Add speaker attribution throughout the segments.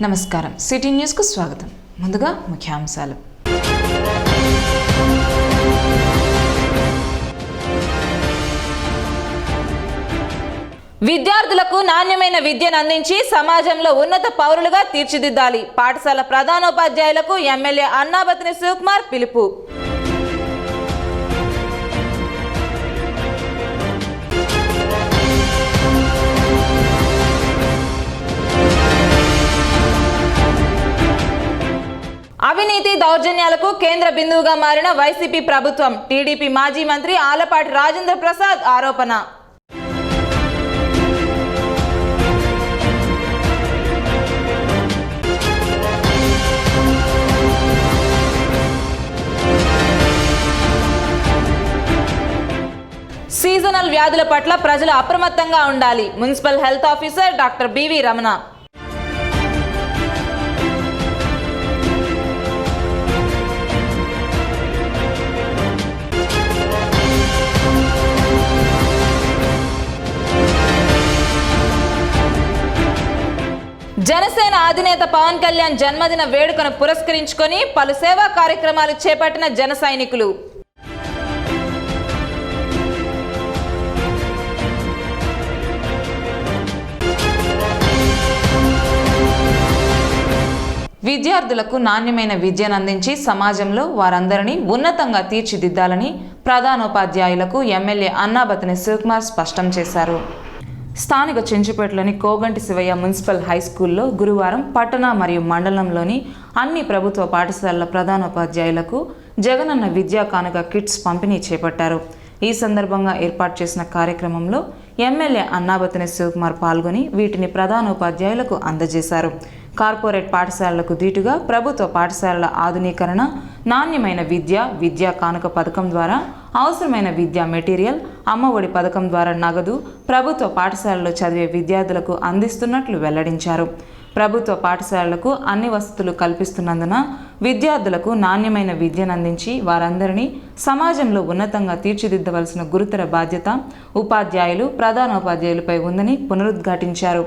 Speaker 1: నమస్కారం, సిటీ న్యూస్కు స్వాగతం. ముందుగా ముఖ్యాంశాలు. విద్యార్థులకు నాణ్యమైన విద్యను అందించి సమాజంలో ఉన్నత పౌరులుగా తీర్చిదిద్దాలి. పాఠశాల ప్రధానోపాధ్యాయులకు ఎమ్మెల్యే అన్నాబత్తుని శివకుమార్ పిలుపు. అవినీతి దౌర్జన్యాలకు కేంద్ర బిందువుగా మారిన వైసీపీ ప్రభుత్వం. టీడీపీ మాజీ మంత్రి ఆలపాటి రాజేంద్ర ప్రసాద్ ఆరోపణ. సీజనల్ వ్యాధుల పట్ల ప్రజలు అప్రమత్తంగా ఉండాలి. Municipal health officer doctor B V Ramana. Janasena అధినేత పవన్ కళ్యాణ్ జన్మదిన వేడుకను పురస్కరించుకొని పలు సేవా కార్యక్రమాలు చేపట్టిన జన సైనికులు. విద్యార్థులకు నాణ్యమైన విద్యను అందించి సమాజంలో వారందరినీ ఉన్నతంగా తీర్చిదిద్దాలని ప్రధానోపాధ్యాయులకు ఎమ్మెల్యే అన్నాబత్తుని శివకుమార్ స్పష్టం చేశారు. స్థానిక చెంచుపేటలోని కోగంటి శివయ్య మున్సిపల్ హై స్కూల్లో గురువారం పట్టణ మరియు మండలంలోని అన్ని ప్రభుత్వ పాఠశాలల ప్రధానోపాధ్యాయులకు జగనన్న విద్యా కానుక కిట్స్ పంపిణీ చేపట్టారు. ఈ సందర్భంగా ఏర్పాటు చేసిన కార్యక్రమంలో ఎమ్మెల్యే అన్నాబత్తుని శివకుమార్ పాల్గొని వీటిని ప్రధానోపాధ్యాయులకు అందజేశారు. కార్పొరేట్ పాఠశాలలకు దీటుగా ప్రభుత్వ పాఠశాలల ఆధునీకరణ, నాణ్యమైన విద్యా కానుక పథకం ద్వారా అవసరమైన విద్యా మెటీరియల్, అమ్మఒడి పథకం ద్వారా నగదు ప్రభుత్వ పాఠశాలలో చదివే విద్యార్థులకు అందిస్తున్నట్లు వెల్లడించారు. ప్రభుత్వ పాఠశాలలకు అన్ని వసతులు కల్పిస్తున్నందున విద్యార్థులకు నాణ్యమైన విద్యను అందించి వారందరినీ సమాజంలో ఉన్నతంగా తీర్చిదిద్దవలసిన గురుతర బాధ్యత ఉపాధ్యాయులు, ప్రధానోపాధ్యాయులపై ఉందని పునరుద్ఘాటించారు.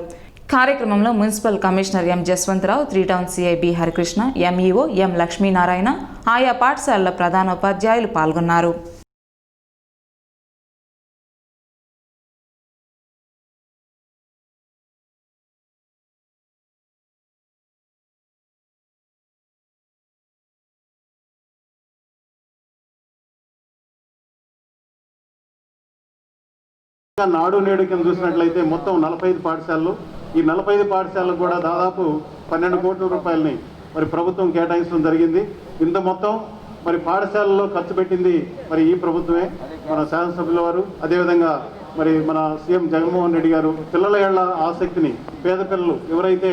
Speaker 1: కార్యక్రమంలో municipal commissioner M Jaswantharao, 3 town CI B Harikrishna, MEO M Lakshminarayana, ఆయా పాఠశాలల ప్రధానోపాధ్యాయులు పాల్గొన్నారు.
Speaker 2: నాడు నేడు కింద చూసినట్లయితే మొత్తం 45 పాఠశాలలు, ఈ 45 పాఠశాలకు కూడా దాదాపు 12 కోట్ల రూపాయలని మరి ప్రభుత్వం కేటాయించడం జరిగింది. ఇంత మొత్తం మరి పాఠశాలలో ఖర్చు పెట్టింది మరి ఈ ప్రభుత్వమే, మన శాసనసభ్యుల వారు. అదేవిధంగా మరి మన సీఎం జగన్మోహన్ రెడ్డి గారు పిల్లల ఏళ్ల ఆసక్తిని, పేద పిల్లలు ఎవరైతే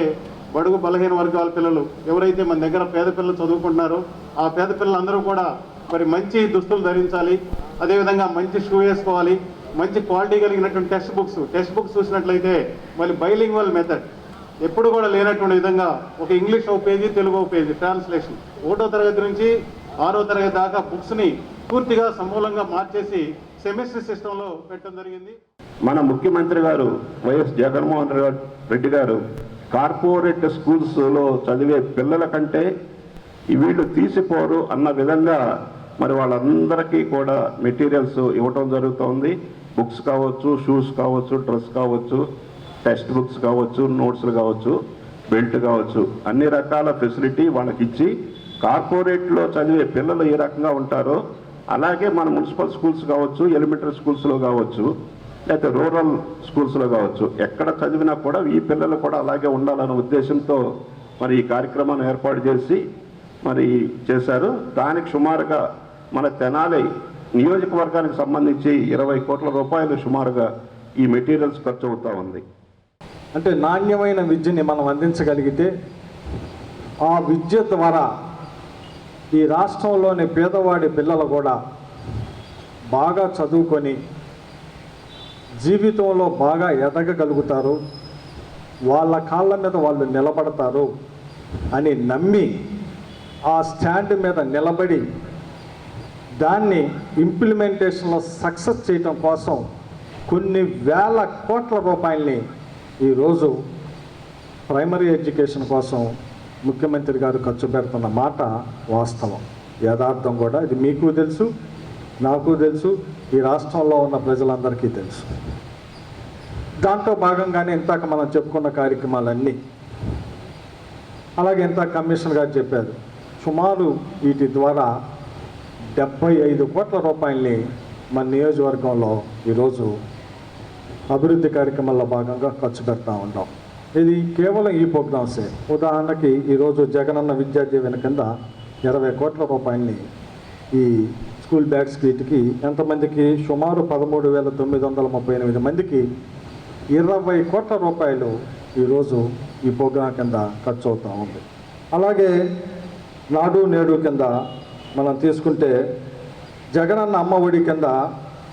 Speaker 2: బడుగు బలహీన వర్గాల పిల్లలు ఎవరైతే మన దగ్గర పేద పిల్లలు చదువుకుంటున్నారో ఆ పేద పిల్లలందరూ కూడా మరి మంచి దుస్తులు ధరించాలి, అదేవిధంగా మంచి షూ వేసుకోవాలి, మంచి క్వాలిటీ కలిగినటువంటి టెక్స్ట్ బుక్స్ చూసినట్లయితే మళ్ళీ బైలింగ్వల్ మెథడ్ ఎప్పుడు కూడా లేనటువంటి విధంగా ఒక ఇంగ్లీష్ ఒక పేజీ, తెలుగు ఒక పేజీ ట్రాన్స్లేషన్ 1వ తరగతి నుంచి 6వ తరగతి దాకా బుక్స్ని పూర్తిగా సమూలంగా మార్చేసి సెమిస్టర్ సిస్టంలో పెట్టడం జరిగింది.
Speaker 3: మన ముఖ్యమంత్రి గారు వైఎస్ జగన్మోహన్ రెడ్డి గారు కార్పొరేట్ స్కూల్స్లో చదివే పిల్లల కంటే వీళ్ళు తీసిపోరు అన్న విధంగా మరి వాళ్ళందరికీ కూడా మెటీరియల్స్ ఇవ్వటం జరుగుతుంది. బుక్స్ కావచ్చు, షూస్ కావచ్చు, డ్రెస్ కావచ్చు, టెక్స్ట్ బుక్స్ కావచ్చు, నోట్స్లు కావచ్చు, బెల్ట్ కావచ్చు, అన్ని రకాల ఫెసిలిటీ వాళ్ళకి ఇచ్చి కార్పొరేట్లో చదివే పిల్లలు ఏ రకంగా ఉంటారో అలాగే మన మున్సిపల్ స్కూల్స్ కావచ్చు, ఎలిమెంటరీ స్కూల్స్లో కావచ్చు, లేకపోతే రూరల్ స్కూల్స్లో కావచ్చు, ఎక్కడ చదివినా కూడా ఈ పిల్లలు కూడా అలాగే ఉండాలనే ఉద్దేశంతో మరి ఈ కార్యక్రమాన్ని ఏర్పాటు చేసి మరి చేశారు. దానికి సుమారుగా మన తెనాలి నియోజకవర్గానికి సంబంధించి 20 కోట్ల రూపాయలు సుమారుగా ఈ మెటీరియల్స్ ఖర్చు అవుతూ ఉంది.
Speaker 4: అంటే నాణ్యమైన విద్యని మనం అందించగలిగితే ఆ విద్య ద్వారా ఈ రాష్ట్రంలోని పేదవాడి పిల్లలు కూడా బాగా చదువుకొని జీవితంలో బాగా ఎదగగలుగుతారు, వాళ్ళ కాళ్ళ మీద వాళ్ళు నిలబడతారు అని నమ్మి ఆ స్టాండ్ మీద నిలబడి దాన్ని ఇంప్లిమెంటేషన్లో సక్సెస్ చేయటం కోసం కొన్ని వేల కోట్ల రూపాయలని ఈరోజు ప్రైమరీ ఎడ్యుకేషన్ కోసం ముఖ్యమంత్రి గారు ఖర్చు పెడుతున్న మాట వాస్తవం, యథార్థం కూడా. ఇది మీకు తెలుసు, నాకు తెలుసు, ఈ రాష్ట్రంలో ఉన్న ప్రజలందరికీ తెలుసు. దాంట్లో భాగంగానే ఇంతాక మనం చెప్పుకున్న కార్యక్రమాలన్నీ, అలాగే ఇంత కమిషనర్ గారు చెప్పారు, సుమారు వీటి ద్వారా 75 కోట్ల రూపాయలని మన నియోజకవర్గంలో ఈరోజు అభివృద్ధి కార్యక్రమాల్లో భాగంగా ఖర్చు పెడతా ఉంటాం. ఇది కేవలం ఈ ప్రోగ్రామ్సే. ఉదాహరణకి ఈరోజు జగనన్న విద్యా దీవెన కింద 20 కోట్ల రూపాయలని ఈ స్కూల్ బ్యాగ్స్ వీటికి ఎంతమందికి సుమారు 13,938 మందికి 20 కోట్ల రూపాయలు ఈరోజు ఈ ప్రోగ్రాం కింద ఖర్చు అవుతూ ఉంది. అలాగే నాడు నేడు కింద మనం తీసుకుంటే జగనన్న అమ్మ ఒడి కింద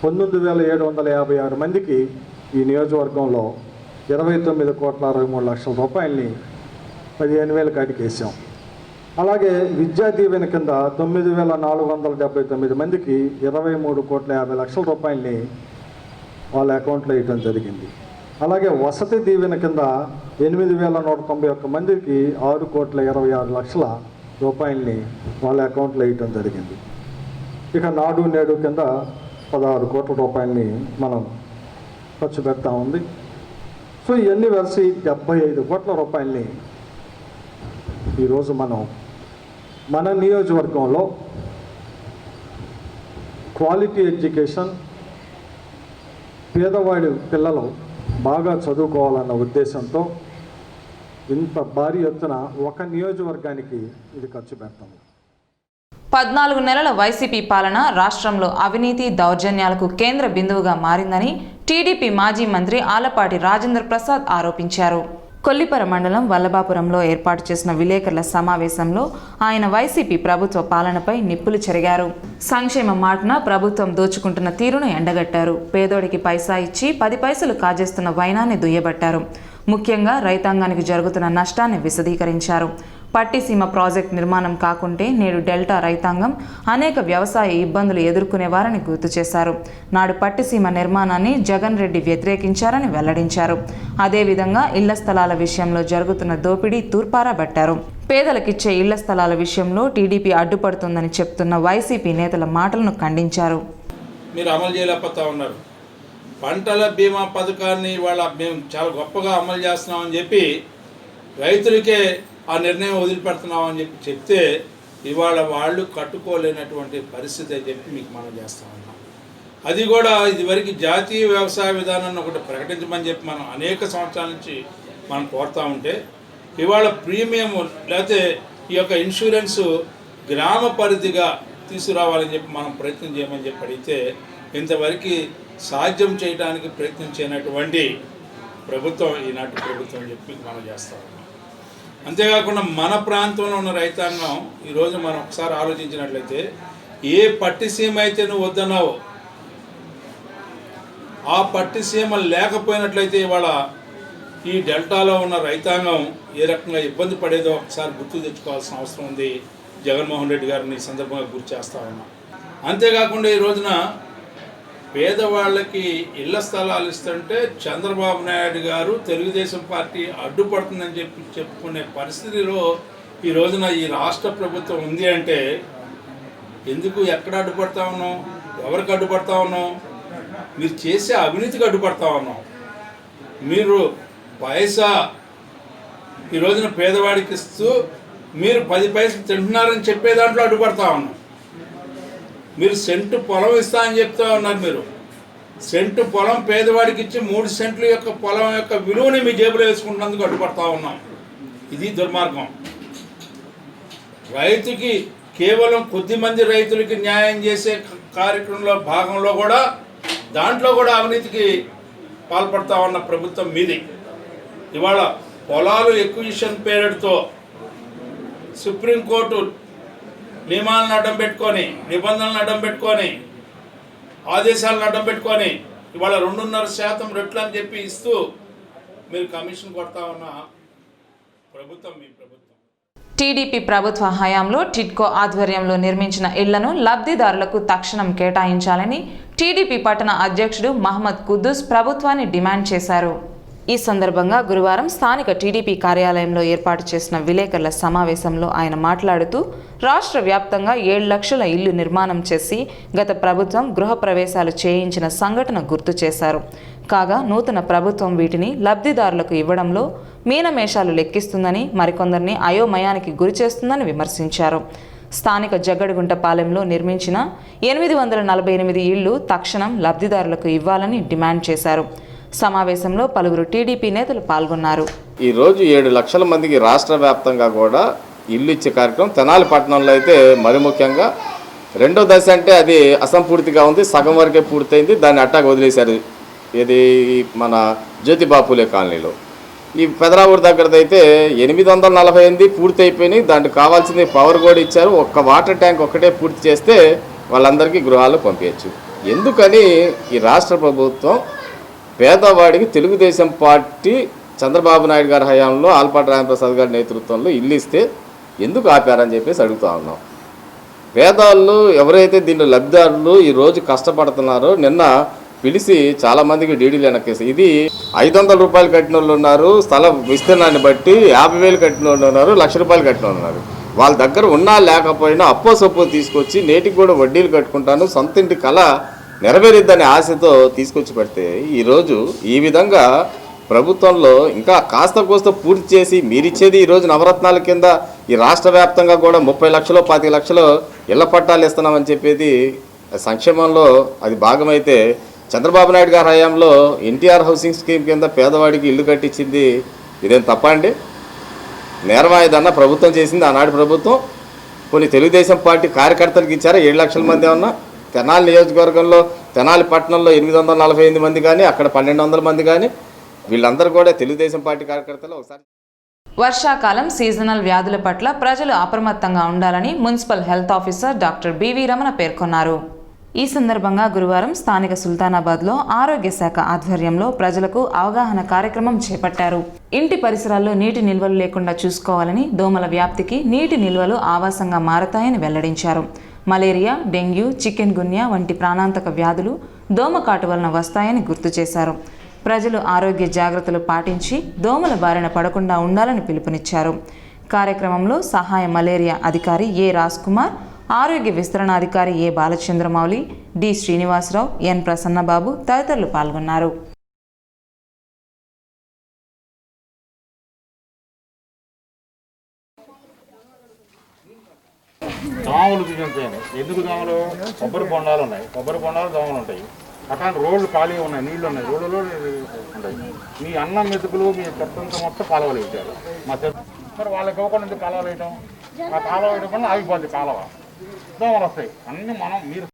Speaker 4: 19,756 మందికి ఈ నియోజకవర్గంలో 29,63,00,000 రూపాయలని 15,000 కాటికి వేసాం. అలాగే విద్యా దీవెన కింద 9,479 మందికి 23,50,00,000 రూపాయలని వాళ్ళ అకౌంట్లో వేయటం జరిగింది. అలాగే వసతి దీవెన కింద 8,191 మందికి 6,26,00,000 రూపాయలని వాళ్ళ అకౌంట్లో వేయటం జరిగింది. ఇక నాడు నేడు కింద 16 కోట్ల రూపాయలని మనం ఖర్చు పెడతా ఉంది. సో ఇవన్నీ కలిసి 75 కోట్ల రూపాయలని ఈరోజు మనం మన నియోజకవర్గంలో క్వాలిటీ ఎడ్యుకేషన్, పేదవాడి పిల్లలు బాగా చదువుకోవాలన్న ఉద్దేశంతో ఇంత భారీ ఎత్తున ఒక నియోజకవర్గానికి ఇది ఖర్చు పెడతాము.
Speaker 1: 14 నెలల వైసీపీ పాలన రాష్ట్రంలో అవినీతి దౌర్జన్యాలకు కేంద్ర బిందువుగా మారిందని టీడీపీ మాజీ మంత్రి ఆలపాటి రాజేంద్ర ప్రసాద్ ఆరోపించారు. కొల్లిపర మండలం వల్లభాపురంలో ఏర్పాటు చేసిన విలేకరుల సమావేశంలో ఆయన వైసీపీ ప్రభుత్వ పాలనపై నిప్పులు చెరిగారు. సంక్షేమ మాటన ప్రభుత్వం దోచుకుంటున్న తీరును ఎండగట్టారు. పేదోడికి పైసా ఇచ్చి 10 పైసలు కాజేస్తున్న వైనాన్ని దుయ్యబట్టారు. ముఖ్యంగా రైతాంగానికి జరుగుతున్న నష్టాన్ని విశదీకరించారు. పట్టిసీమ ప్రాజెక్టు నిర్మాణం కాకుంటే నేడు డెల్టా రైతాంగం అనేక వ్యవసాయ ఇబ్బందులు ఎదుర్కొనేవారని గుర్తు చేశారు. నాడు పట్టిసీమ నిర్మాణాన్ని జగన్ రెడ్డి వ్యతిరేకించారని వెల్లడించారు. అదేవిధంగా ఇళ్ల స్థలాల విషయంలో జరుగుతున్న దోపిడీ తూర్పారబట్టారు. పేదలకిచ్చే ఇళ్ల స్థలాల విషయంలో టీడీపీ అడ్డుపడుతుందని చెప్తున్న వైసీపీ నేతల మాటలను ఖండించారు.
Speaker 5: మీరు అమలు చేయలేకపోతా ఉన్నారు. పంటల బీమా పథకాన్ని ఇవాళ మేము చాలా గొప్పగా అమలు చేస్తున్నామని చెప్పి రైతులకే ఆ నిర్ణయం వదిలిపెడుతున్నామని చెప్తే ఇవాళ వాళ్ళు కట్టుకోలేనటువంటి పరిస్థితి అని చెప్పి మీకు మనం చేస్తూ ఉన్నాం. అది కూడా ఇదివరకు జాతీయ వ్యవసాయ విధానాన్ని ఒకటి ప్రకటించమని చెప్పి మనం అనేక సంవత్సరాల నుంచి మనం కోరుతూ ఉంటే ఇవాళ ప్రీమియం లేకపోతే ఈ యొక్క ఇన్సూరెన్సు గ్రామ పరిధిగా తీసుకురావాలని చెప్పి మనం ప్రయత్నం చేయమని చెప్పి అడిగితే ఇంతవరకు సాధ్యం చేయడానికి ప్రయత్నం చేయనటువంటి ప్రభుత్వం ఈనాటి ప్రభుత్వం అని చెప్పి మనం చేస్తూ ఉన్నాం. అంతేకాకుండా మన ప్రాంతంలో ఉన్న రైతాంగం ఈరోజు మనం ఒకసారి ఆలోచించినట్లయితే ఏ పట్టిసీమ అయితే నువ్వు వద్దన్నావో ఆ పట్టిసీమ లేకపోయినట్లయితే ఇవాళ ఈ డెల్టాలో ఉన్న రైతాంగం ఏ రకంగా ఇబ్బంది పడేదో ఒకసారి గుర్తు తెచ్చుకోవాల్సిన అవసరం ఉంది. జగన్మోహన్ రెడ్డి గారిని ఈ సందర్భంగా గుర్తు చేస్తా ఉన్నాం. అంతేకాకుండా ఈ రోజున పేదవాళ్ళకి ఇళ్ల స్థలాలు ఇస్తుంటే చంద్రబాబు నాయుడు గారు తెలుగుదేశం పార్టీ అడ్డుపడుతుందని చెప్పి చెప్పుకునే పరిస్థితిలో ఈ రోజున ఈ రాష్ట్ర ప్రభుత్వం ఉంది అంటే ఎందుకు ఎక్కడ అడ్డుపడతా ఉన్నాం, ఎవరికి అడ్డుపడతా ఉన్నాం? మీరు చేసే అవినీతికి అడ్డుపడతా ఉన్నాం. మీరు పైసా ఈ రోజున పేదవాడికి ఇస్తూ మీరు 10 పైసలు తింటున్నారని చెప్పే దాంట్లో అడ్డుపడతా ఉన్నాం. మీరు సెంటు పొలం ఇస్తా అని చెప్తా ఉన్నారు. మీరు సెంటు పొలం పేదవాడికి ఇచ్చి 3 సెంట్ల యొక్క పొలం యొక్క విలువని మీ జేబులో వేసుకుంటున్నందుకు అడ్డుపడతా ఉన్నాం. ఇది దుర్మార్గం. రైతుకి కేవలం కొద్దిమంది రైతులకి న్యాయం చేసే కార్యక్రమంలో భాగంలో కూడా దాంట్లో కూడా అవినీతికి పాల్పడతా ఉన్న ప్రభుత్వం మీది. ఇవాళ పొలాలు ఎక్విజిషన్ పేరుతో సుప్రీంకోర్టు నియమాలను అడ్డం పెట్టుకొని, నిబంధనలను అడ్డం పెట్టుకొని, ఆదేశాలను అడ్డం పెట్టుకొని ఇవాళ 2.5% రెట్లు అని చెప్పి ఇస్తూ మీరు కమిషన్ కొడతా ఉన్న ప్రభుత్వం మీ ప్రభుత్వం.
Speaker 1: టీడీపీ ప్రభుత్వ హయాంలో టిడ్కో ఆధ్వర్యంలో నిర్మించిన ఇళ్లను లబ్ధిదారులకు తక్షణం కేటాయించాలని టీడీపీ పట్టణ అధ్యక్షుడు మహమ్మద్ కుద్దూస్ ప్రభుత్వాన్ని డిమాండ్ చేశారు. ఈ సందర్భంగా గురువారం స్థానిక టీడీపీ కార్యాలయంలో ఏర్పాటు చేసిన విలేకరుల సమావేశంలో ఆయన మాట్లాడుతూ రాష్ట్ర వ్యాప్తంగా 7 లక్షల ఇళ్లు నిర్మాణం చేసి గత ప్రభుత్వం గృహప్రవేశాలు చేయించిన సంఘటన గుర్తు చేశారు. కాగా నూతన ప్రభుత్వం వీటిని లబ్ధిదారులకు ఇవ్వడంలో మీనమేషాలు లెక్కిస్తుందని, మరికొందరిని అయోమయానికి గురిచేస్తుందని విమర్శించారు. స్థానిక జగ్గడిగుంటపాలెంలో నిర్మించిన 848 ఇళ్లు తక్షణం లబ్ధిదారులకు ఇవ్వాలని డిమాండ్ చేశారు. సమావేశంలో పలువురు టీడీపీ నేతలు పాల్గొన్నారు.
Speaker 6: ఈరోజు 7 లక్షల మందికి రాష్ట్ర వ్యాప్తంగా కూడా ఇల్లు ఇచ్చే కార్యక్రమం తెనాలి పట్టణంలో అయితే మరి ముఖ్యంగా రెండో దశ అంటే అది అసంపూర్తిగా ఉంది, సగం వరకే పూర్తయింది, దాన్ని అట్టాగా వదిలేశారు. ఇది మన జ్యోతిబాపులే కాలనీలో. ఈ పెదరావూరు దగ్గరదైతే 848 పూర్తి అయిపోయినాయి. దానికి కావాల్సింది పవర్ కూడా ఇచ్చారు. ఒక్క వాటర్ ట్యాంక్ ఒక్కటే పూర్తి చేస్తే వాళ్ళందరికీ గృహాలు పంపించచ్చు. ఎందుకని ఈ రాష్ట్ర ప్రభుత్వం పేదవాడికి తెలుగుదేశం పార్టీ చంద్రబాబు నాయుడు గారి హయాంలో ఆల్పాటి రామప్రసాద్ గారి నేతృత్వంలో ఇల్లు ఇస్తే ఎందుకు ఆపారని చెప్పేసి అడుగుతూ ఉన్నాం. పేదవాళ్ళు ఎవరైతే దీనిలో లబ్ధిదారులు ఈరోజు కష్టపడుతున్నారో నిన్న పిలిచి చాలామందికి డీడీలు వెనక్కేసి ఇది 500 రూపాయలు కట్టిన వాళ్ళు ఉన్నారు, స్థల విస్తీర్ణాన్ని బట్టి 50,000 కట్టిన వాళ్ళు ఉన్నారు, 1,00,000 రూపాయలు కట్టిన వాళ్ళు ఉన్నారు. వాళ్ళ దగ్గర ఉన్నా లేకపోయినా అప్పో సొప్పో తీసుకొచ్చి నేటికి కూడా వడ్డీలు కట్టుకుంటాను, సొంత ఇంటి కళ నెరవేరిద్దనే ఆశతో తీసుకొచ్చి పెడితే ఈరోజు ఈ విధంగా ప్రభుత్వంలో ఇంకా కాస్త కోస్త పూర్తి చేసి మీరిచ్చేది ఈరోజు నవరత్నాల కింద ఈ రాష్ట్ర వ్యాప్తంగా కూడా 30 లక్షలు 25 లక్షలు ఇళ్ల పట్టాలు ఇస్తున్నామని చెప్పేది సంక్షేమంలో అది భాగమైతే చంద్రబాబు నాయుడు గారి హయాంలో ఎన్టీఆర్ హౌసింగ్ స్కీమ్ కింద పేదవాడికి ఇల్లు కట్టించింది ఇదేం తప్ప అండి? నేరమా ఏదన్నా ప్రభుత్వం చేసింది ఆనాడు ప్రభుత్వం? కొన్ని తెలుగుదేశం పార్టీ కార్యకర్తలకు ఇచ్చారా 7 లక్షల మంది ఏమన్నా? తెనాలి నియోజకవర్గంలో తెనాలి పట్టణంలో 848 మంది కానీ అక్కడ 1200 మంది కానీ వీళ్ళందరూ కూడా తెలుగుదేశం పార్టీ కార్యకర్తలు. ఒకసారి
Speaker 1: వర్షాకాలం సీజనల్ వ్యాధుల పట్ల ప్రజలు అప్రమత్తంగా ఉండాలని municipal health officer doctor B V Ramana పేర్కొన్నారు. ఈ సందర్భంగా గురువారం స్థానిక సుల్తానాబాద్లో ఆరోగ్య శాఖ ఆధ్వర్యంలో ప్రజలకు అవగాహన కార్యక్రమం చేపట్టారు. ఇంటి పరిసరాల్లో నీటి నిల్వలు లేకుండా చూసుకోవాలని, దోమల వ్యాప్తికి నీటి నిల్వలు ఆవాసంగా మారతాయని వెల్లడించారు. మలేరియా, డెంగ్యూ, చికెన్ గున్యా వంటి ప్రాణాంతక వ్యాధులు దోమకాటు వలన వస్తాయని గుర్తు చేశారు. ప్రజలు ఆరోగ్య జాగ్రత్తలు పాటించి దోమల బారిన పడకుండా ఉండాలని పిలుపునిచ్చారు. కార్యక్రమంలో సహాయ మలేరియా అధికారి ఏ రాజ్ కుమార్, ఆరోగ్య విస్తరణాధికారి ఏ బాలచంద్రమౌళి, డి శ్రీనివాసరావు, ఎన్ ప్రసన్నబాబు తదితరులు పాల్గొన్నారు.
Speaker 7: దోమలు చూపించాను. ఎందుకు దోమలు? కొబ్బరి బొండాలు ఉన్నాయి, కొబ్బరి బొండాలు దోమలు ఉంటాయి. అట్లాంటి రోడ్లు ఖాళీ ఉన్నాయి, నీళ్లు ఉన్నాయి, రోడ్లలో ఉంటాయి. మీ అన్నం మెతుకులు మీ చెత్తంతా మొత్తం కాలువలు వేసారు. మరి వాళ్ళకి ఇవ్వకుండా ఎందుకు కాలువలు వేయటం? ఆ కాలువ వేయడం వల్ల ఆగిపోద్ది కాలువ, దోమలు వస్తాయి. అన్నీ మనం మీరు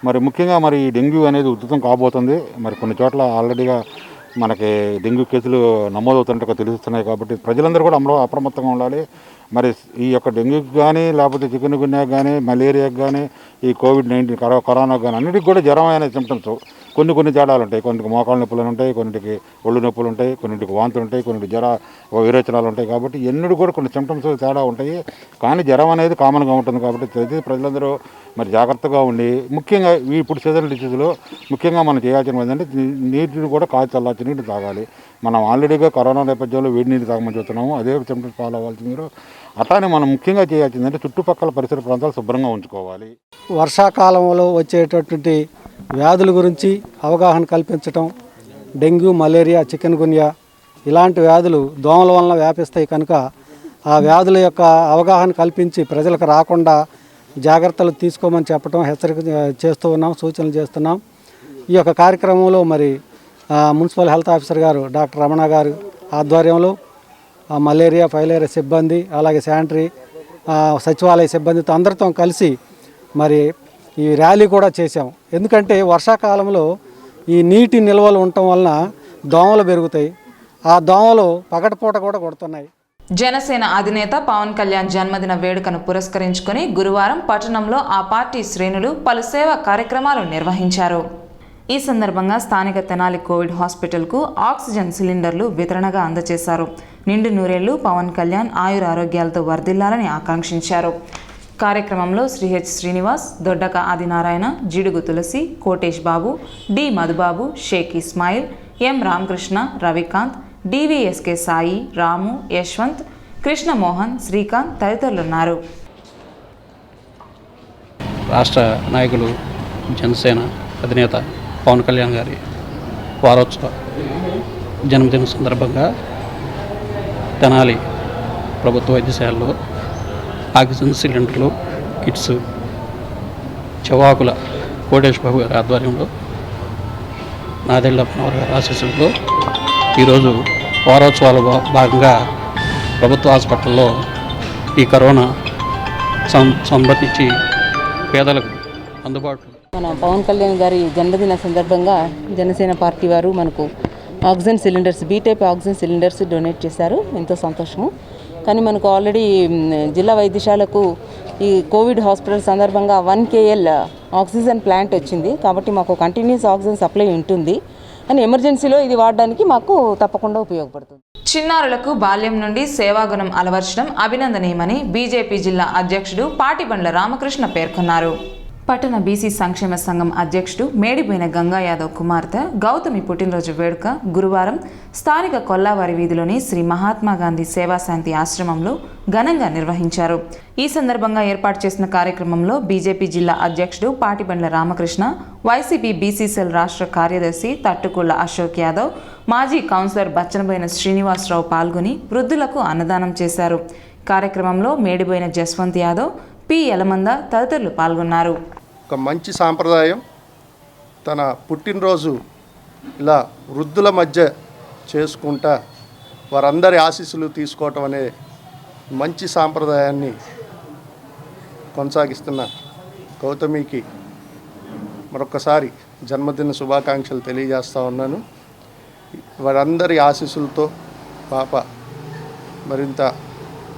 Speaker 8: మరి ముఖ్యంగా మరి డెంగ్యూ అనేది ఉధృతం కాబోతుంది. మరి కొన్ని చోట్ల ఆల్రెడీగా మనకి డెంగ్యూ కేసులు నమోదవుతున్నట్టుగా తెలుస్తున్నాయి. కాబట్టి ప్రజలందరూ కూడా అప్రమత్తంగా ఉండాలి. మరి ఈ యొక్క డెంగ్యూకి కానీ లేకపోతే చికెన్ గున్యాకి కానీ మలేరియాకి కానీ ఈ కోవిడ్-19 కరోనాకు కానీ అన్నిటికి కూడా జ్వరం అనే సిమ్టమ్స్ కొన్ని తేడాలు ఉంటాయి. కొన్నిటికి మోకాళ్ళ నొప్పులు ఉంటాయి, కొన్నిటికి ఒళ్ళు నొప్పులు ఉంటాయి, కొన్నింటికి వాంతులు ఉంటాయి, కొన్నింటికి విరోచనాలు ఉంటాయి. కాబట్టి ఎన్నడూ కూడా కొన్ని సిమ్టమ్స్ తేడా ఉంటాయి. కానీ జ్వరం అనేది కామన్గా ఉంటుంది. కాబట్టి ప్రజలందరూ మరి జాగ్రత్తగా ఉండి ముఖ్యంగా ఇప్పుడు సీజనల్ డిసీజ్లో ముఖ్యంగా మనం చేయాల్సిన ఏంటంటే నీటిని కూడా కాచి చల్లార్చి నీటిని తాగాలి. మనం ఆల్రెడీగా కరోనా నేపథ్యంలో వేడి నీళ్ళు తాగమని చెప్తున్నాము. అదే సిమ్టమ్స్ ఫాలో అవ్వాల్సి మీరు. అట్లానే మనం ముఖ్యంగా చేయాల్సిందంటే చుట్టుపక్కల పరిసర ప్రాంతాలు శుభ్రంగా ఉంచుకోవాలి.
Speaker 9: వర్షాకాలంలో వచ్చేటటువంటి వ్యాధుల గురించి అవగాహన కల్పించటం, డెంగ్యూ, మలేరియా, చికెన్ గున్యా ఇలాంటి వ్యాధులు దోమల వలన వ్యాపిస్తాయి కనుక ఆ వ్యాధుల యొక్క అవగాహన కల్పించి ప్రజలకు రాకుండా జాగ్రత్తలు తీసుకోమని చెప్పడం, హెచ్చరిక చేస్తూ ఉన్నాం, సూచనలు చేస్తున్నాం. ఈ యొక్క కార్యక్రమంలో మరి మున్సిపల్ హెల్త్ ఆఫీసర్ గారు డాక్టర్ రమణ గారు ఆధ్వర్యంలో మలేరియా, ఫైలేరియా సిబ్బంది, అలాగే శానిటరీ సచివాలయ సిబ్బందితో అందరితో కలిసి మరి ఈ ర్యాలీ కూడా చేశాం. ఎందుకంటే వర్షాకాలంలో ఈ నీటి నిల్వలు ఉండటం వలన దోమలు పెరుగుతాయి. ఆ దోమలు పగటిపూట కూడా కొడుతున్నాయి.
Speaker 1: జనసేన అధినేత పవన్ కళ్యాణ్ జన్మదిన వేడుకను పురస్కరించుకొని గురువారం పట్టణంలో ఆ పార్టీ శ్రేణులు పలు సేవా కార్యక్రమాలు నిర్వహించారు. ఈ సందర్భంగా స్థానిక తెనాలి కోవిడ్ హాస్పిటల్కు ఆక్సిజన్ సిలిండర్లు వితరణగా అందజేశారు. నిండు నూరేళ్లు పవన్ కళ్యాణ్ ఆయుర ఆరోగ్యాలతో వర్ధిల్లాలని ఆకాంక్షించారు. కార్యక్రమంలో శ్రీ హెచ్ శ్రీనివాస్, దొడ్డక ఆదినారాయణ, జిడుగు తులసి, కోటేష్ బాబు, డి మధుబాబు, షేక్ ఇస్మాయిల్, ఎం రామకృష్ణ, రవికాంత్, డివిఎస్కే సాయి, రాము, యశ్వంత్, కృష్ణమోహన్, శ్రీకాంత్ తదితరులున్నారు.
Speaker 10: రాష్ట్ర నాయకులు జనసేన అధినేత పవన్ కళ్యాణ్ గారి వారోత్సవ జన్మదిన సందర్భంగా తెనాలి ప్రభుత్వ వైద్యశాలలో ఆక్సిజన్ సిలిండర్లు, కిట్స్ చవాకుల కోటేష్ బాబు గారి ఆధ్వర్యంలో, నాదెళ్ల మనోహర్ గారి ఆశీస్సులతో ఈరోజు వారోత్సవాల భాగంగా ప్రభుత్వ హాస్పిటల్లో ఈ కరోనా సంబంధించి పేదలకు అందుబాటులో
Speaker 11: మన పవన్ కళ్యాణ్ గారి జన్మదిన సందర్భంగా జనసేన పార్టీ వారు మనకు oxygen cylinders, B type oxygen cylinders donate చేశారు. ఎంతో సంతోషము. కానీ మనకు ఆల్రెడీ జిల్లా వైద్యశాలకు ఈ కోవిడ్ హాస్పిటల్ సందర్భంగా 1 KL ఆక్సిజన్ ప్లాంట్ వచ్చింది. కాబట్టి మాకు కంటిన్యూస్ ఆక్సిజన్ సప్లై ఉంటుంది అని ఎమర్జెన్సీలో ఇది వాడడానికి మాకు తప్పకుండా ఉపయోగపడుతుంది.
Speaker 1: చిన్నారులకు బాల్యం నుండి సేవాగుణం అలవర్చడం అభినందనీయమని బీజేపీ జిల్లా అధ్యక్షుడు పాటిబండ్ల రామకృష్ణ పేర్కొన్నారు. పట్టణ బీసీ సంక్షేమ సంఘం అధ్యక్షుడు మేడిపోయిన గంగా యాదవ్ కుమార్తె గౌతమి పుట్టినరోజు వేడుక గురువారం స్థానిక కొల్లావారి వీధిలోని శ్రీ మహాత్మా గాంధీ సేవాశాంతి ఆశ్రమంలో ఘనంగా నిర్వహించారు. ఈ సందర్భంగా ఏర్పాటు చేసిన కార్యక్రమంలో బీజేపీ జిల్లా అధ్యక్షుడు పాటిబండ్ల రామకృష్ణ, వైసీపీ బీసీసీఎల్ రాష్ట్ర కార్యదర్శి తట్టుకుళ్ల అశోక్ యాదవ్, మాజీ కౌన్సిలర్ బచ్చనబోయిన శ్రీనివాసరావు పాల్గొని వృద్ధులకు అన్నదానం చేశారు. కార్యక్రమంలో మేడిపోయిన జస్వంత్ యాదవ్, పి యలమంద తదితరులు పాల్గొన్నారు.
Speaker 12: ఒక మంచి సాంప్రదాయం, తన పుట్టినరోజు ఇలా వృద్ధుల మధ్య చేసుకుంటా వారందరి ఆశీస్సులు తీసుకోవటం అనే మంచి సాంప్రదాయాన్ని కొనసాగిస్తున్న గౌతమికి మరొకసారి జన్మదిన శుభాకాంక్షలు తెలియజేస్తూ ఉన్నాను. వారందరి ఆశీస్సులతో పాప మరింత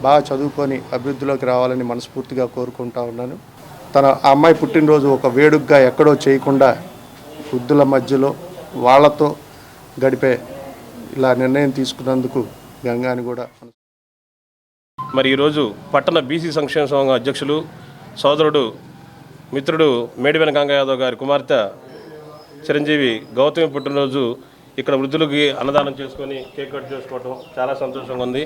Speaker 12: బాగా చదువుకొని అభివృద్ధిలోకి రావాలని మనస్ఫూర్తిగా కోరుకుంటా ఉన్నాను. తన అమ్మాయి పుట్టినరోజు ఒక వేడుకగా ఎక్కడో చేయకుండా వృద్ధుల మధ్యలో వాళ్ళతో గడిపే ఇలా నిర్ణయం తీసుకున్నందుకు గంగాని కూడా.
Speaker 13: మరి ఈరోజు పట్టణ బీసీ సంక్షేమ సంఘం అధ్యక్షులు సోదరుడు మిత్రుడు మేడిపోయిన గంగా యాదవ్ గారి కుమార్తె చిరంజీవి గౌతమి పుట్టినరోజు ఇక్కడ వృద్ధులకి అన్నదానం చేసుకొని కేక్ కట్ చేసుకోవటం చాలా సంతోషంగా ఉంది.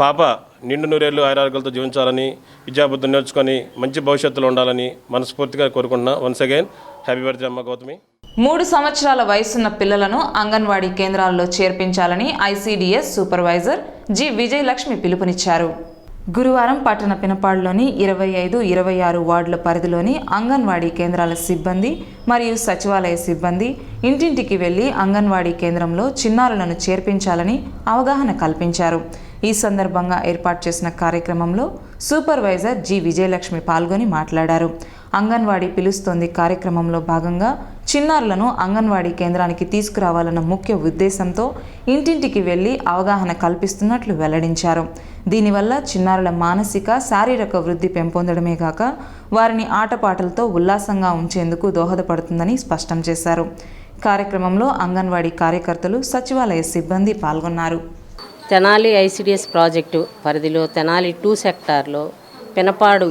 Speaker 13: పాప నిండు నూరేళ్ళు ఆరోగ్యాలతో జీవించాలని, విద్యాబుద్ధులు నేర్చుకొని మంచి భవిష్యత్తులో ఉండాలని మనస్ఫూర్తిగా కోరుకుంటున్నా. వన్స్ అగైన్ హ్యాపీ బర్త్డే అమ్మ గౌతమి.
Speaker 1: 3 సంవత్సరాల వయసున్న పిల్లలను అంగన్వాడీ కేంద్రాల్లో చేర్పించాలని ఐసీడీఎస్ సూపర్వైజర్ జి విజయలక్ష్మి పిలుపునిచ్చారు. గురువారం పట్టణ పినపాడులోని 25, 26 వార్డుల పరిధిలోని అంగన్వాడీ కేంద్రాల సిబ్బంది మరియు సచివాలయ సిబ్బంది ఇంటింటికి వెళ్లి అంగన్వాడీ కేంద్రంలో చిన్నారులను చేర్పించాలని అవగాహన కల్పించారు. ఈ సందర్భంగా ఏర్పాటు చేసిన కార్యక్రమంలో సూపర్వైజర్ జి విజయలక్ష్మి పాల్గొని మాట్లాడారు. అంగన్వాడీ పిలుస్తోంది కార్యక్రమంలో భాగంగా చిన్నారులను అంగన్వాడీ కేంద్రానికి తీసుకురావాలన్న ముఖ్య ఉద్దేశంతో ఇంటింటికి వెళ్లి అవగాహన కల్పిస్తున్నట్లు వెల్లడించారు. దీనివల్ల చిన్నారుల మానసిక, శారీరక వృద్ధి పెంపొందడమే కాక వారిని ఆటపాటలతో ఉల్లాసంగా ఉంచేందుకు దోహదపడుతుందని స్పష్టం చేశారు. కార్యక్రమంలో అంగన్వాడీ కార్యకర్తలు, సచివాలయ సిబ్బంది పాల్గొన్నారు.
Speaker 11: తెనాలి ఐసీడీఎస్ ప్రాజెక్టు పరిధిలో తెనాలి 2 సెక్టార్లో పినపాడు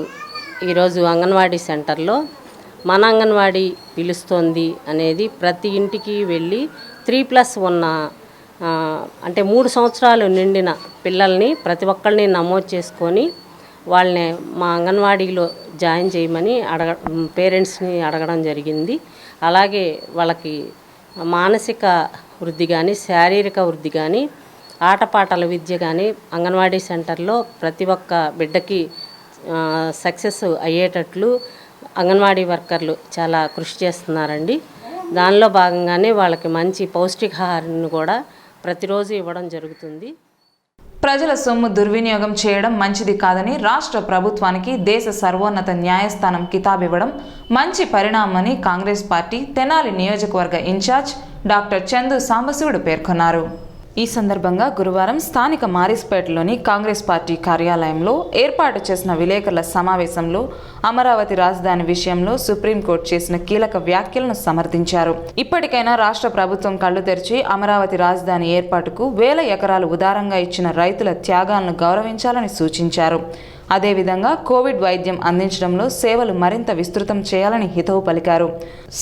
Speaker 11: ఈరోజు అంగన్వాడీ సెంటర్లో మన అంగన్వాడీ పిలుస్తోంది అనేది ప్రతి ఇంటికి వెళ్ళి 3+ ఉన్న అంటే 3 సంవత్సరాలు నిండిన పిల్లల్ని ప్రతి ఒక్కరిని నమోదు చేసుకొని వాళ్ళని మా అంగన్వాడీలో జాయిన్ చేయమని పేరెంట్స్ని అడగడం జరిగింది. అలాగే వాళ్ళకి మానసిక వృద్ధి కానీ, శారీరక వృద్ధి కానీ, ఆటపాటల విద్య కానీ అంగన్వాడీ సెంటర్లో ప్రతి ఒక్క బిడ్డకి సక్సెస్ అయ్యేటట్లు అంగన్వాడీ వర్కర్లు చాలా కృషి చేస్తున్నారండి. దానిలో భాగంగానే వాళ్ళకి మంచి పౌష్టికాహారాన్ని కూడా ప్రతిరోజు ఇవ్వడం జరుగుతుంది.
Speaker 1: ప్రజల సొమ్ము దుర్వినియోగం చేయడం మంచిది కాదని రాష్ట్ర ప్రభుత్వానికి దేశ సర్వోన్నత న్యాయస్థానం కితాబివ్వడం మంచి పరిణామమని కాంగ్రెస్ పార్టీ తెనాలి నియోజకవర్గ ఇన్ఛార్జ్ డాక్టర్ చందు సాంబశివుడు పేర్కొన్నారు. ఈ సందర్భంగా గురువారం స్థానిక మారిస్పేటలోని కాంగ్రెస్ పార్టీ కార్యాలయంలో ఏర్పాటు చేసిన విలేకరుల సమావేశంలో అమరావతి రాజధాని విషయంలో సుప్రీంకోర్టు చేసిన కీలక వ్యాఖ్యలను సమర్థించారు. ఇప్పటికైనా రాష్ట్ర ప్రభుత్వం కళ్లు తెరిచి అమరావతి రాజధాని ఏర్పాటుకు 1000 ఎకరాలు ఉదారంగా ఇచ్చిన రైతుల త్యాగాలను గౌరవించాలని సూచించారు. అదేవిధంగా కోవిడ్ వైద్యం అందించడంలో సేవలు మరింత విస్తృతం చేయాలని హితవు పలికారు.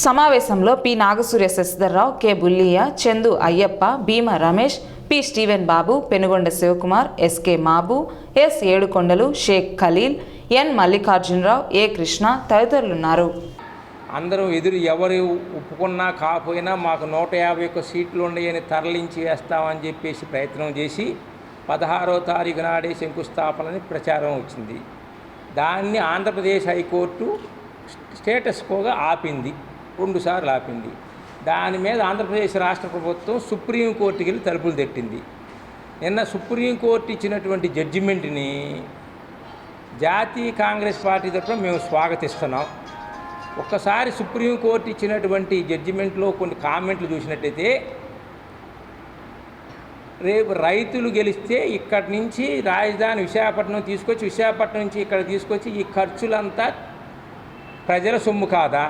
Speaker 1: సమావేశంలో పి నాగసూర్య శశిధర్రావు, కె బుల్లియా, చందు అయ్యప్ప, భీమ రమేష్, పి స్టీవెన్ బాబు, పెనుగొండ శివకుమార్, ఎస్కే మాబు, ఎస్ ఏడుకొండలు, షేక్ ఖలీల్, ఎన్ మల్లికార్జునరావు, ఏ కృష్ణ తదితరులున్నారు.
Speaker 14: అందరూ ఎవరు ఒప్పుకున్నా కాకపోయినా మాకు 151 సీట్లు ఉన్నాయని తరలించి వేస్తామని చెప్పేసి ప్రయత్నం చేసి 16వ తారీఖు నాడే శంకుస్థాపనని ప్రచారం వచ్చింది. దాన్ని ఆంధ్రప్రదేశ్ హైకోర్టు స్టేటస్ కోగా ఆపింది, 2 సార్లు ఆపింది. దాని మీద ఆంధ్రప్రదేశ్ రాష్ట్ర ప్రభుత్వం సుప్రీంకోర్టుకి వెళ్ళి తలుపులు తట్టింది. నిన్న సుప్రీంకోర్టు ఇచ్చినటువంటి జడ్జిమెంట్ని జాతీయ కాంగ్రెస్ పార్టీ తరఫున మేము స్వాగతిస్తున్నాం. ఒక్కసారి సుప్రీంకోర్టు ఇచ్చినటువంటి జడ్జిమెంట్లో కొన్ని కామెంట్లు చూసినట్టయితే, రేపు రైతులు గెలిస్తే ఇక్కడి నుంచి రాజధాని విశాఖపట్నం తీసుకొచ్చి, విశాఖపట్నం నుంచి ఇక్కడ తీసుకొచ్చి ఈ ఖర్చులంతా ప్రజల సొమ్ము కాదా,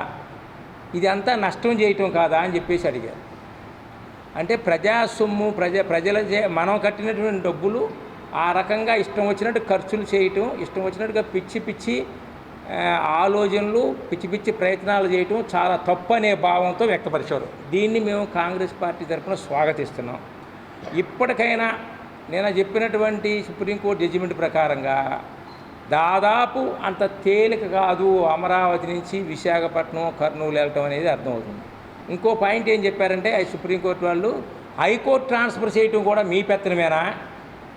Speaker 14: ఇది అంతా నష్టం చేయటం కాదా అని చెప్పేసి అడిగారు. అంటే ప్రజా సొమ్ము ప్రజల మనం కట్టినటువంటి డబ్బులు ఆ రకంగా ఇష్టం వచ్చినట్టు ఖర్చులు చేయటం, ఇష్టం వచ్చినట్టుగా పిచ్చి ఆలోచనలు, పిచ్చి ప్రయత్నాలు చేయటం చాలా తప్పు అనే భావంతో వ్యక్తపరిచారు. దీన్ని మేము కాంగ్రెస్ పార్టీ తరఫున స్వాగతిస్తున్నాం. ఇప్పటికైనా నేను చెప్పినటువంటి సుప్రీంకోర్టు జడ్జిమెంట్ ప్రకారంగా దాదాపు అంత తేలిక కాదు అమరావతి నుంచి విశాఖపట్నం, కర్నూలు వెళ్ళటం అనేది అర్థమవుతుంది. ఇంకో పాయింట్ ఏం చెప్పారంటే, సుప్రీంకోర్టు వాళ్ళు హైకోర్టు ట్రాన్స్ఫర్ చేయటం కూడా మీ పెత్తనమేనా,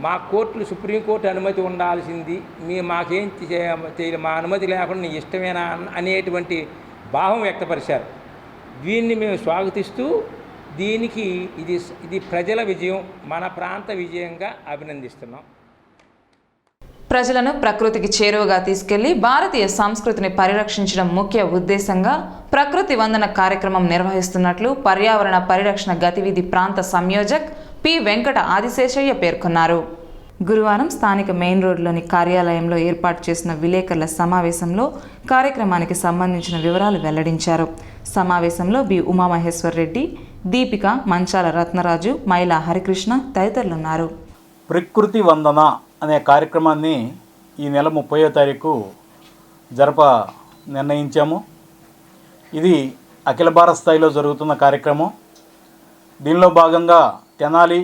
Speaker 14: మా కోర్టులు సుప్రీంకోర్టు అనుమతి ఉండాల్సింది, మాకేం మా అనుమతి లేకుండా నీ ఇష్టమేనా అనేటువంటి భావం వ్యక్తపరిచారు. దీన్ని మేము స్వాగతిస్తూ దీనికి ఇది ప్రజల విజయం, మన ప్రాంత విజయంగా అభినందిస్తున్నాం.
Speaker 1: ప్రజలను ప్రకృతికి చేరువగా తీసుకెళ్లి భారతీయ సంస్కృతిని పరిరక్షించడం ముఖ్య ఉద్దేశంగా ప్రకృతి వందన కార్యక్రమం నిర్వహిస్తున్నట్లు పర్యావరణ పరిరక్షణ గతివిధి ప్రాంత సంయోజక్ పి వెంకట ఆదిశేషయ్య పేర్కొన్నారు. గురువారం స్థానిక మెయిన్ రోడ్లోని కార్యాలయంలో ఏర్పాటు చేసిన విలేకరుల సమావేశంలో కార్యక్రమానికి సంబంధించిన వివరాలు వెల్లడించారు. సమావేశంలో బి ఉమామహేశ్వర్ రెడ్డి, దీపిక, మంచాల రత్నరాజు, మైలా హరికృష్ణ తదితరులున్నారు.
Speaker 15: ప్రకృతి వందన అనే కార్యక్రమాన్ని ఈ నెల 30వ తారీఖు నిర్ణయించాము. ఇది అఖిల భారత స్థాయిలో జరుగుతున్న కార్యక్రమం. దీనిలో భాగంగా తెనాలి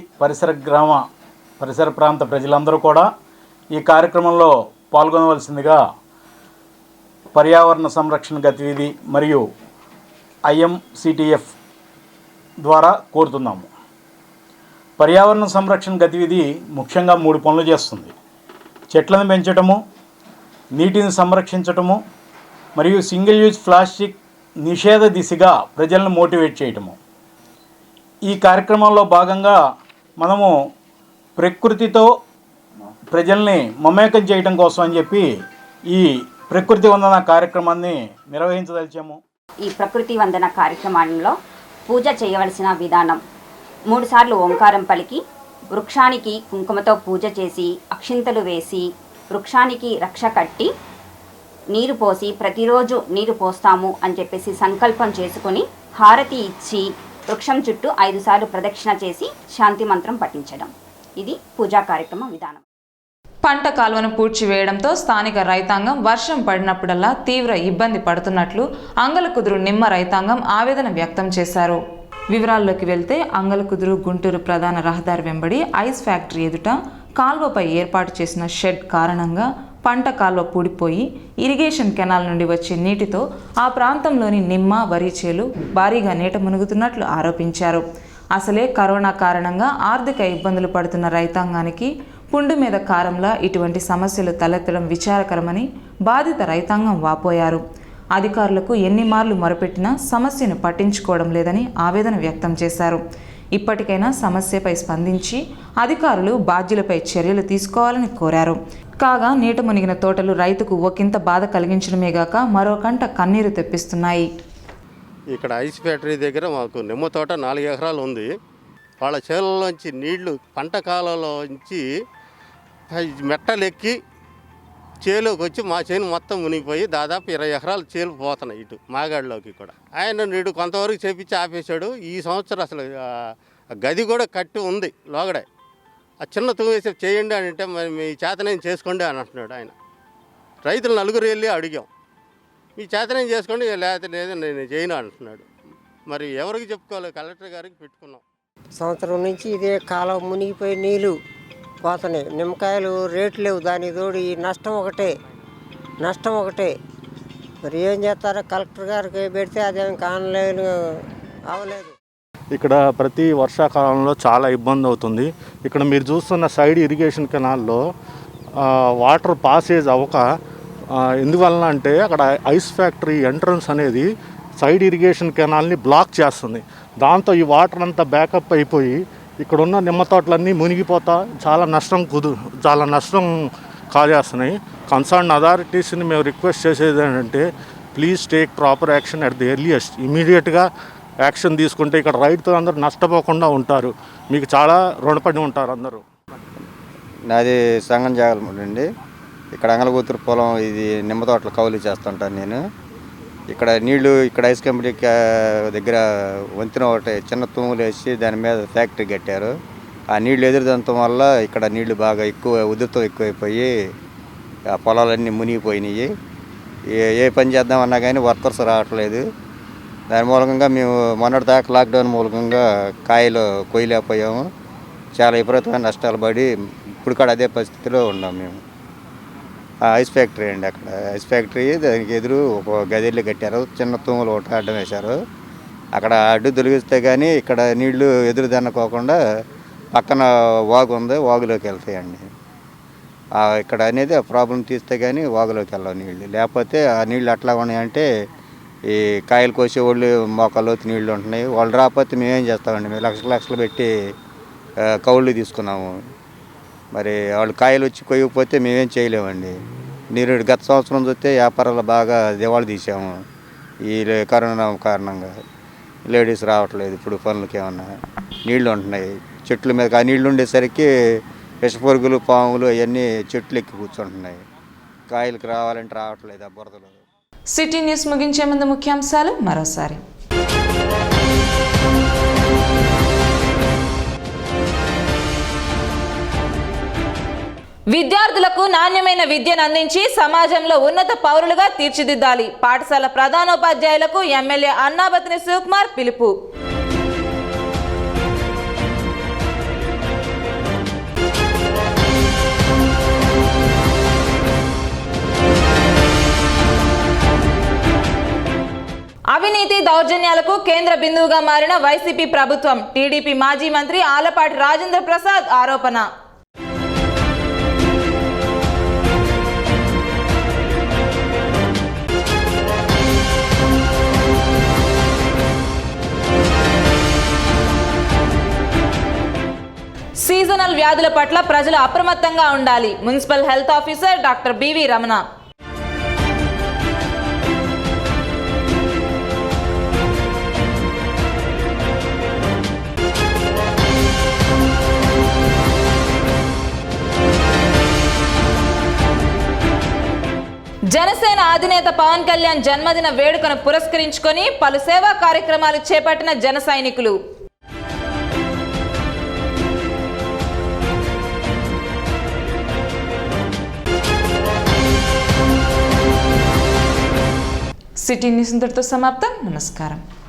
Speaker 15: పరిసర ప్రాంత ప్రజలందరూ కూడా ఈ కార్యక్రమంలో పాల్గొనవలసిందిగా పర్యావరణ సంరక్షణ గతివిధి మరియు IMCTF ద్వారా కోరుతున్నాము. పర్యావరణ సంరక్షణ గతివిధి ముఖ్యంగా 3 పనులు చేస్తుంది. చెట్లను పెంచటము, నీటిని సంరక్షించటము మరియు సింగిల్ యూజ్ ప్లాస్టిక్ నిషేధ దిశగా ప్రజలను మోటివేట్ చేయటము. ఈ కార్యక్రమంలో భాగంగా మనము ప్రకృతితో ప్రజల్ని మమేకం చేయటం కోసం అని చెప్పి ఈ ప్రకృతి వందన కార్యక్రమాన్ని నిర్వహించదలిచాము.
Speaker 16: ఈ ప్రకృతి వందన కార్యక్రమంలో పూజ చేయవలసిన విధానం: 3 సార్లు ఓంకారం పలికి వృక్షానికి కుంకుమతో పూజ చేసి అక్షింతలు వేసి వృక్షానికి రక్ష కట్టి నీరు పోసి ప్రతిరోజు నీరు పోస్తాము అని చెప్పేసి సంకల్పం చేసుకొని హారతి ఇచ్చి వృక్షం చుట్టూ 5 సార్లు ప్రదక్షిణ చేసి శాంతి మంత్రం పఠించడం. ఇది పూజా కార్యక్రమ విధానం.
Speaker 1: పంట కాలువను పూడ్చివేయడంతో స్థానిక రైతాంగం వర్షం పడినప్పుడల్లా తీవ్ర ఇబ్బంది పడుతున్నట్లు అంగలకుదురు నిమ్మ రైతాంగం ఆవేదన వ్యక్తం చేశారు. వివరాల్లోకి వెళ్తే అంగలకుదురు గుంటూరు ప్రధాన రహదారి వెంబడి ఐస్ ఫ్యాక్టరీ ఎదుట కాల్వపై ఏర్పాటు చేసిన షెడ్ కారణంగా పంట కాల్వ పూడిపోయి ఇరిగేషన్ కెనాల్ నుండి వచ్చే నీటితో ఆ ప్రాంతంలోని నిమ్మ, వరి చేలు భారీగా నీట మునుగుతున్నట్లు ఆరోపించారు. అసలే కరోనా కారణంగా ఆర్థిక ఇబ్బందులు పడుతున్న రైతాంగానికి పుండు మీద కారంలా ఇటువంటి సమస్యలు తలెత్తడం విచారకరమని బాధిత రైతాంగం వాపోయారు. అధికారులకు ఎన్ని మార్లు మొరపెట్టినా సమస్యను పట్టించుకోవడం లేదని ఆవేదన వ్యక్తం చేశారు. ఇప్పటికైనా సమస్యపై స్పందించి అధికారులు బాధ్యులపై చర్యలు తీసుకోవాలని కోరారు. కాగా నీట మునిగిన తోటలు రైతుకు ఒకంత బాధ కలిగించడమే గాక మరో కంట కన్నీరు తెప్పిస్తున్నాయి.
Speaker 17: ఇక్కడ ఐస్ ఫ్యాక్టరీ దగ్గర మాకు నిమ్మ తోట 4 ఎకరాలు ఉంది. వాళ్ళ చేలలోంచి నీళ్లు పంట కాలంలోంచి మెట్టలెక్కి చేలోకి వచ్చి మా చేను మొత్తం మునిగిపోయి దాదాపు 20 ఎకరాలు చేలు పోతున్నాయి ఇటు మాగాడిలోకి కూడా. ఆయన నీడు కొంతవరకు చేపించి ఆపేశాడు. ఈ సంవత్సరం అసలు గది కూడా కట్టి ఉంది లోగడే. ఆ చిన్న తుమ్మేసి చేయండి అని అంటే మరి మీ చేతనేం చేసుకోండి అని అంటున్నాడు ఆయన. రైతులు నలుగురు వెళ్ళి అడిగాం, మీ చేతనేం చేసుకోండి, లేకపోతే లేదు నేను చేయను అంటున్నాడు. మరి ఎవరికి చెప్పుకోవాలి? కలెక్టర్ గారికి పెట్టుకున్నాం.
Speaker 18: సంవత్సరం నుంచి ఇదే కాలం మునిగిపోయి నీళ్ళు పోతున్నాయి. నిమ్మకాయలు రేట్లు లేవు, దానికి తోడు ఈ నష్టం ఒకటే. మరి ఏం చేస్తారో కలెక్టర్ గారికి పెడితే అదేం కానలేదు, అవలేదు.
Speaker 19: ఇక్కడ ప్రతి వర్షాకాలంలో చాలా ఇబ్బంది అవుతుంది. ఇక్కడ మీరు చూస్తున్న సైడ్ ఇరిగేషన్ కెనాల్లో వాటర్ పాసేజ్ అవ్వక, ఎందువలన అంటే అక్కడ ఐస్ ఫ్యాక్టరీ ఎంట్రన్స్ అనేది సైడ్ ఇరిగేషన్ కెనాల్ని బ్లాక్ చేస్తుంది. దాంతో ఈ వాటర్ అంతా బ్యాకప్ అయిపోయి ఇక్కడ ఉన్న నిమ్మ తోటలన్నీ మునిగిపోతా చాలా నష్టం కాజేస్తున్నాయి. కన్సర్న్ అథారిటీస్ని మేము రిక్వెస్ట్ చేసేది ఏంటంటే, please take proper action at the earliest. ఇమీడియట్గా యాక్షన్ తీసుకుంటే ఇక్కడ రైతులు అందరూ నష్టపోకుండా ఉంటారు. మీకు చాలా రుణపడి ఉంటారు అందరూ.
Speaker 20: నాది సంగం జాగలమండి. ఇక్కడ అంగలగూతురు పొలం, ఇది నిమ్మ తోటలు కౌలు చేస్తుంటాను నేను. ఇక్కడ నీళ్లు, ఇక్కడ ఐస్ కంపెనీ దగ్గర వంతెన ఒకటి చిన్న తూములు వేసి దాని మీద ఫ్యాక్టరీ కట్టారు. ఆ నీళ్లు ఎదురుదంతం వల్ల ఇక్కడ నీళ్లు బాగా ఉధృతం ఎక్కువైపోయి ఆ పొలాలన్నీ మునిగిపోయినాయి. ఏ పని చేద్దామన్నా కానీ వర్కర్స్ రావట్లేదు. దాని మూలంగా మేము మొన్నటి దాకా లాక్డౌన్ మూలంగా కాయలు కొయ్యలేకపోయాము. చాలా విపరీతమైన నష్టాలు పడి ఇప్పుడు కూడా అదే పరిస్థితిలో ఉన్నాం మేము. ఐస్ ఫ్యాక్టరీ అండి, అక్కడ ఐస్ ఫ్యాక్టరీ దానికి ఎదురు ఒక గదిళ్ళు కట్టారు, చిన్న తూములు ఒకటి అడ్డం వేశారు. అక్కడ అడ్డు తొలగిస్తే కానీ ఇక్కడ నీళ్లు ఎదురు దన్నకోకుండా పక్కన వాగు ఉంది, వాగులోకి వెళ్తాయండి. ఇక్కడ అనేది ఆ ప్రాబ్లం తీస్తే కానీ వాగులోకి వెళ్ళవు నీళ్ళు. లేకపోతే ఆ నీళ్ళు అట్లా ఉన్నాయంటే ఈ కాయలు కోసేవాళ్ళు మోకాల్లోతు నీళ్ళు ఉంటున్నాయి. వాళ్ళు రాకపోతే మేమేం చేస్తామండి? మేము లక్షలు పెట్టి కౌళ్ళు తీసుకున్నాము. మరి వాళ్ళు కాయలు వచ్చి కొయ్యకపోతే మేమేం చేయలేమండి. నీరు గత సంవత్సరం చూస్తే వ్యాపారాలు బాగా దివాళి తీసాము. ఈ కరోనా కారణంగా లేడీస్ రావట్లేదు ఇప్పుడు పనులకి. ఏమన్నా నీళ్లు ఉంటున్నాయి చెట్ల మీద. ఆ నీళ్లు ఉండేసరికి విషపురుగులు, పాములు అవన్నీ చెట్లు ఎక్కి కూర్చుంటున్నాయి. కాయలకు రావాలంటే రావట్లేదు ఆ బురదలో.
Speaker 1: సిటీ న్యూస్ ముగించే ముందు ముఖ్యాంశాలు మరోసారి. విద్యార్థులకు నాణ్యమైన విద్యను అందించి సమాజంలో ఉన్నత పౌరులుగా తీర్చిదిద్దాలి. పాఠశాల ప్రధానోపాధ్యాయులకు ఎమ్మెల్యే అన్నాబతిని శివకుమార్ పిలుపు. అవినీతి దౌర్జన్యాలకు కేంద్ర బిందువుగా మారిన వైసీపీ ప్రభుత్వం. టీడీపీ మాజీ మంత్రి ఆలపాటి రాజేంద్ర ప్రసాద్ ఆరోపణ. సీజనల్ వ్యాధుల పట్ల ప్రజలు అప్రమత్తంగా ఉండాలి. Municipal health officer doctor B V Ramana. Janasena అధినేత పవన్ కళ్యాణ్ జన్మదిన వేడుకను పురస్కరించుకొని పలు సేవా కార్యక్రమాలు చేపట్టిన జన సైనికులు. సిటీ న్యూస్ ఇంతటితో సమాప్తం. నమస్కారం.